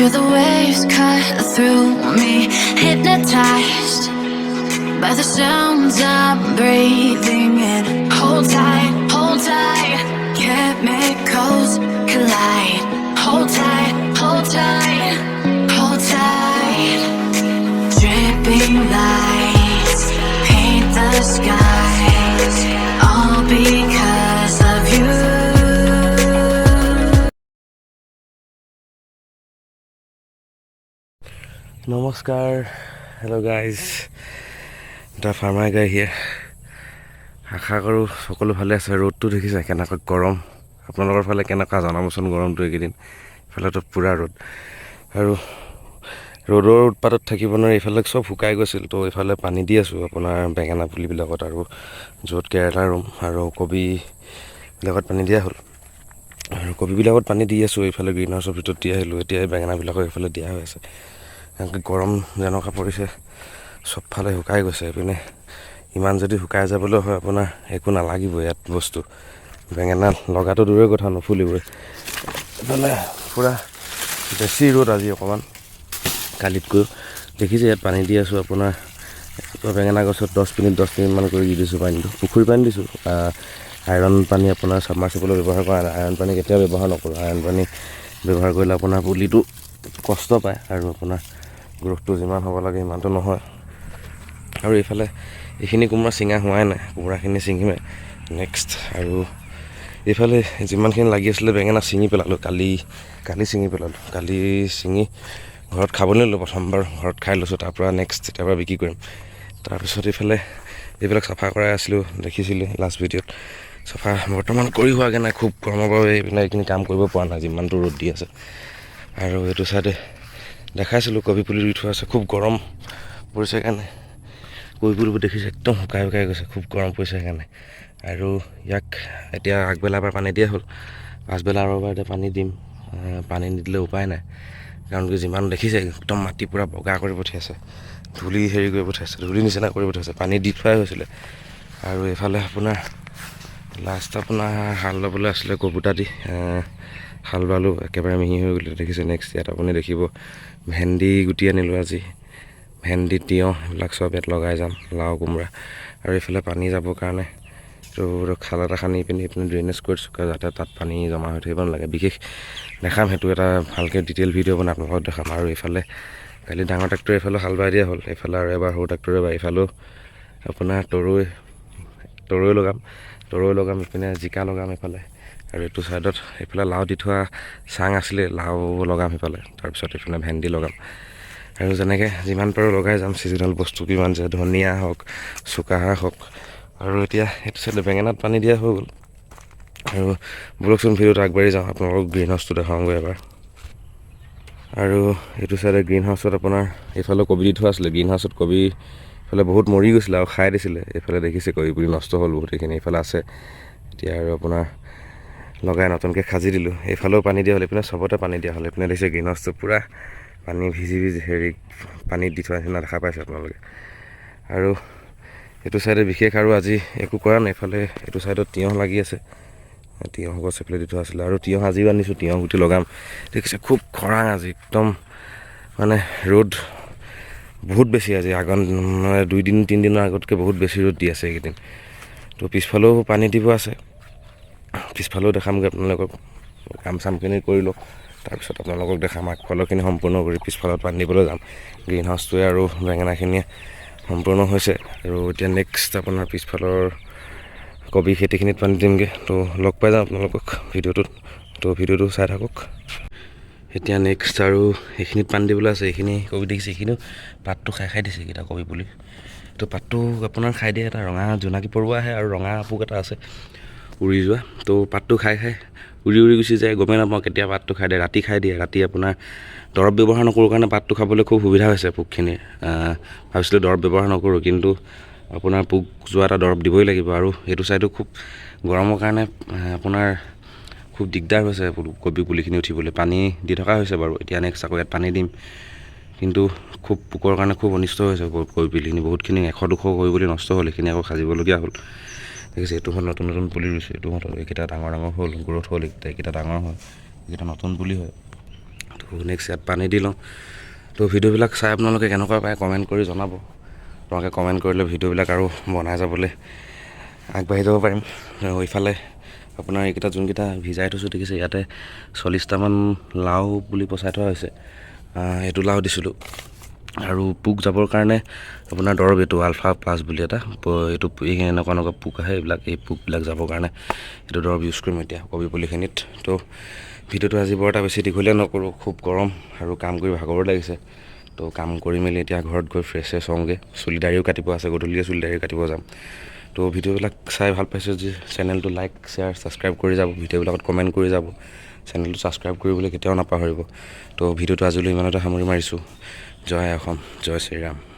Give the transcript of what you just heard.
Hear the waves cut through me, hypnotized by the sounds I'm breathing in. Hold tight, chemicals collide. Hold tight, hold tight, hold tight. Dripping lights paint the skies, all because of you. নমস্কাৰ, hello' guys, এটা farmer গাই হিয়াৰ। আশা কৰোঁ সকলো ভালে আছে। ৰ'দটো দেখিছে কেনেকুৱা গৰম, আপোনালোকৰ ফালে কেনেকুৱা জনাবচোন গৰমটো এইকেইদিন। ইফালেতো পূৰা ৰ'দ, আৰু ৰ'দৰ উৎপাতত থাকিব নোৱাৰি। এইফালে চব শুকাই গৈছিল, তো এইফালে পানী দি আছোঁ আপোনাৰ বেঙেনা পুলিবিলাকত, আৰু য'ত কেৰেলা ৰুম আৰু কবিবিলাকত পানী দিয়া হ'ল, আৰু কবিবিলাকত পানী দি আছোঁ। এইফালে গ্ৰীণ হাউচৰ ভিতৰত দি আহিলোঁ, এতিয়া বেঙেনাবিলাকক এইফালে দিয়া হৈ আছে। গৰম যেনেকুৱা পৰিছে, চবফালে শুকাই গৈছে। এইপিনে ইমান যদি শুকাই যাবলৈ হয়, আপোনাৰ একো নালাগিব ইয়াত বস্তু। বেঙেনা লগাটো দূৰৰে কথা, নুফুলিবই। এইফালে পূৰা বেছি ৰ'দ আজি অকণমান কালিতকৈ। দেখিছে ইয়াত পানী দি আছোঁ আপোনাৰ বেঙেনা গছত 10 মিনিটমান কৰি দি দিছোঁ পানীটো। পুখুৰী পানী দিছোঁ, আইৰণ পানী আপোনাৰ চাবমাৰ্চিবলত ব্যৱহাৰ কৰা নাই। আইৰণ পানী কেতিয়াও ব্যৱহাৰ নকৰোঁ। আইৰণ পানী ব্যৱহাৰ কৰিলে আপোনাৰ পুলিটো কষ্ট পায়, আৰু আপোনাৰ গ্ৰোথটো যিমান হ'ব লাগে সিমানটো নহয়। আৰু এইফালে এইখিনি কোমোৰা ছিঙা হোৱাই নাই, কোমোৰাখিনি ছিঙিমে নেক্সট। আৰু এইফালে যিমানখিনি লাগি আছিলে বেঙেনা ছিঙি পেলালোঁ, কালি ছিঙি পেলালোঁ। কালি ছিঙি ঘৰত খাবলৈ ল'লোঁ, প্ৰথমবাৰ ঘৰত খাই লৈছোঁ। তাৰপৰা নেক্সট তেতিয়াৰ পৰা বিক্ৰী কৰিম। তাৰপিছত এইবিলাক চাফা কৰাই আছিলোঁ, দেখিছিলোঁ লাষ্ট ভিডিঅ'ত। চাফা বৰ্তমান কৰি হোৱাগৈ নাই, খুব গৰমৰ বাবে এইখিনি কাম কৰিব পৰা নাই, যিমানটো ৰ'দ দি আছে। আৰু এইটো চাইডে দেখাইছিলোঁ কবি পুলি ৰুই থোৱা আছে, খুব গৰম পৰিছে সেইকাৰণে কবি পুলিবোৰ দেখিছে একদম শুকাই গৈছে, খুব গৰম পৰিছে সেইকাৰণে। আৰু ইয়াক এতিয়া আগবেলা এবাৰ পানী দিয়া হ'ল, পাছবেলা আৰু এবাৰ এতিয়া পানী দিম। পানী নিদিলে উপায় নাই, কাৰণ কি যিমান দেখিছে একদম মাটি পূৰা বগা কৰি পঠিয়াইছে, ধূলি হেৰি কৰি পঠিয়াইছে, ধূলি নিচিনা কৰি পঠিয়াইছে। পানী দি থোৱাই হৈছিলে। আৰু এইফালে আপোনাৰ লাষ্ট আপোনাৰ হাল ল'বলৈ আছিলে, কবুটা দি হাল বালোঁ, একেবাৰে মিহি হৈ গ'লে দেখিছে। নেক্সট ইয়াত আপুনি দেখিব ভেন্দি গুটি আনিলোঁ আজি, ভেন্দি, তিয়ঁহ এইবিলাক চব ইয়াত লগাই যাম, লাও, কোমোৰা। আৰু এইফালে পানী যাবৰ কাৰণে তো খাল এটা খান্দি পিনি ড্ৰেইনেজ কৰিছোঁ, যাতে তাত পানী জমা হৈ থাকিব নালাগে। বিশেষ দেখাম সেইটো এটা ভালকৈ ডিটেইল ভিডিঅ' বনাই আপোনালোকক দেখাম। আৰু এইফালে কালি ডাঙৰ ট্ৰেক্টৰে এইফালে হাল বাই দিয়া হ'ল, এইফালে আৰু এবাৰ সৰু ট্ৰেক্টৰে বাই, এইফালেও আপোনাৰ তৰৈ লগাম, এইপিনে জিকা লগাম এইফালে। আৰু এইটো ছাইডত এইফালে লাও দি থোৱা চাং আছিলে, লাও লগাম সেইফালে। তাৰপিছত এইফালে ভেন্দি লগাম, আৰু যেনেকৈ যিমান পাৰোঁ লগাই যাম ছিজনেল বস্তু কিমান, যে ধনিয়া হওক, চুকাহাঁহ হওক। আৰু এতিয়া সেইটো চাইডে বেঙেনাত পানী দিয়া হৈ গ'ল। আৰু বলকচোন ভিডিঅ'টো আগবাঢ়ি যাওঁ, আপোনালোকক গ্ৰীণ হাউচটো দেখাওঁগৈ এবাৰ। আৰু এইটো চাইডে গ্ৰীণ হাউচত আপোনাৰ এইফালে কবি দি থোৱা আছিলে, গ্ৰীণ হাউচত কবি এইফালে বহুত মৰি গৈছিলে আৰু খাই দিছিলে। এইফালে দেখিছে কবি পুলি নষ্ট হ'ল বহুত, এইখিনি এইফালে আছে এতিয়া। আৰু আপোনাৰ লগাই নতুনকৈ সাজি দিলোঁ, এইফালেও পানী দিয়া হ'ল, এইপিনে চবতে পানী দিয়া হ'ল। এইপিনে দেখিছে গ্ৰীণ হাউচটো পূৰা পানী ভিজি হেৰি পানীত দি থোৱা নিচিনা দেখা পাইছে আপোনালোকে। আৰু এইটো চাইডে বিশেষ আৰু আজি একো কৰা নাই। এইফালে এইটো চাইডত তিয়ঁহ লাগি আছে, তিয়ঁহ গছ এইফালে দি থোৱা আছিলে। আৰু তিয়ঁহ আজিও আনিছোঁ, তিয়ঁহ গুটি লগাম। দেখিছে খুব খৰাং আজি, একদম মানে ৰ'দ বহুত বেছি আজি। মানে 2-3 দিনৰ আগতকৈ বহুত বেছি ৰ'দ দি আছে এইকেইদিন। তো পিছফালেও পানী দিব আছে, পিছফালেও দেখামগৈ আপোনালোকক। কাম চামখিনি কৰি লওক, তাৰপিছত আপোনালোকক দেখাম। আগফালৰখিনি সম্পূৰ্ণ কৰি পিছফালত পানী দিবলৈ যাম। গ্ৰীণ হাউচটোৱে আৰু বেঙেনাখিনিয়ে সম্পূৰ্ণ হৈছে, আৰু এতিয়া নেক্সট আপোনাৰ পিছফালৰ কবি খেতিখিনিত পানী দিমগৈ। তো লগ পাই যাম আপোনালোকক ভিডিঅ'টোত, তো ভিডিঅ'টো চাই থাকক। এতিয়া নেক্সট আৰু এইখিনিত পানী দিবলৈ আছে। এইখিনি কবি দেখিছে, এইখিনিও পাতটো খাই দিছে এইকেইটা কবি পুলি। তো পাতটো আপোনাৰ খাই দিয়ে, এটা ৰঙা জোনাকী পৰুৱা আহে, আৰু ৰঙা পোক এটা আছে উৰি যোৱা। তো পাতটো খাই উৰি গুচি যায়, গমেই নাপাওঁ কেতিয়া পাতটো খাই দিয়ে। ৰাতি খাই দিয়ে, ৰাতি আপোনাৰ দৰৱ ব্যৱহাৰ নকৰোঁ কাৰণে পাতটো খাবলৈ খুব সুবিধা হৈছে পোকখিনিৰ। ভাবিছিলোঁ দৰৱ ব্যৱহাৰ নকৰোঁ, কিন্তু আপোনাৰ পোক যোৱা এটা দৰৱ দিবই লাগিব। আৰু এইটো চাইডো খুব গৰমৰ কাৰণে আপোনাৰ খুব দিগদাৰ হৈছে কবি পুলিখিনি উঠিবলৈ। পানী দি থকা হৈছে বাৰু, এতিয়া নেক্সট আকৌ ইয়াত পানী দিম, কিন্তু খুব পোকৰ কাৰণে খুব অনিষ্ট হৈছে কবি পুলিখিনি। বহুতখিনি 100-200 কবি পুলি নষ্ট হ'ল, এইখিনি আকৌ সাজিবলগীয়া হ'ল। দেখিছে এইটো হ'ল নতুন পুলি ৰুইছোঁ, এইটো এইকেইটা ডাঙৰ হ'ল, গ্ৰোথ হ'ল, এইকেইটা ডাঙৰ হয়, এইকেইটা নতুন পুলি হয়। তো তো নেক্সট ইয়াত পানী দি লওঁ। তো ভিডিঅ'বিলাক চাই আপোনালোকে কেনেকুৱা পায় কমেণ্ট কৰি জনাব। তোমালোকে কমেণ্ট কৰিলে ভিডিঅ'বিলাক আৰু বনাই যাবলৈ আগবাঢ়ি যাব পাৰিম। আৰু ইফালে আপোনাৰ এইকেইটা যোনকেইটা ভিজাই থৈছোঁ দেখিছে, ইয়াতে 40টামান লাও বুলি পচাই থোৱা হৈছে। এইটো লাও দিছিলোঁ। আৰু পোক যাবৰ কাৰণে আপোনাৰ দৰৱ এইটো আলফা প্লাছ বুলি এটা, এইটো এনেকুৱা এনেকুৱা পোক আহে, এই পোকবিলাক যাবৰ কাৰণে এইটো দৰৱ ইউজ কৰিম এতিয়া কবি পুলিখিনিত। তো ভিডিঅ'টো আজি বৰ এটা বেছি দীঘলীয়া নকৰোঁ, খুব গৰম আৰু কাম কৰি ভাগৰো লাগিছে। তো কাম কৰি মেলি এতিয়া ঘৰত গৈ ফ্ৰেছ হওঁগৈ। চুলি দাড়িও কাটিব আছে, গধূলিয়ে চুলি দাড়ি কাটিব যাম। তো ভিডিঅ'বিলাক চাই ভাল পাইছোঁ যদি চেনেলটো লাইক শ্বেয়াৰ ছাবস্ক্ৰাইব কৰি যাব, ভিডিঅ'বিলাকত কমেণ্ট কৰি যাব। চেনেলটো ছাবস্ক্ৰাইব কৰিবলৈ কেতিয়াও নাপাহৰিব। তো ভিডিঅ'টো আজিলৈ ইমানতে সামৰি মাৰিছোঁ। জয় অসম, জয় শ্ৰীৰাম।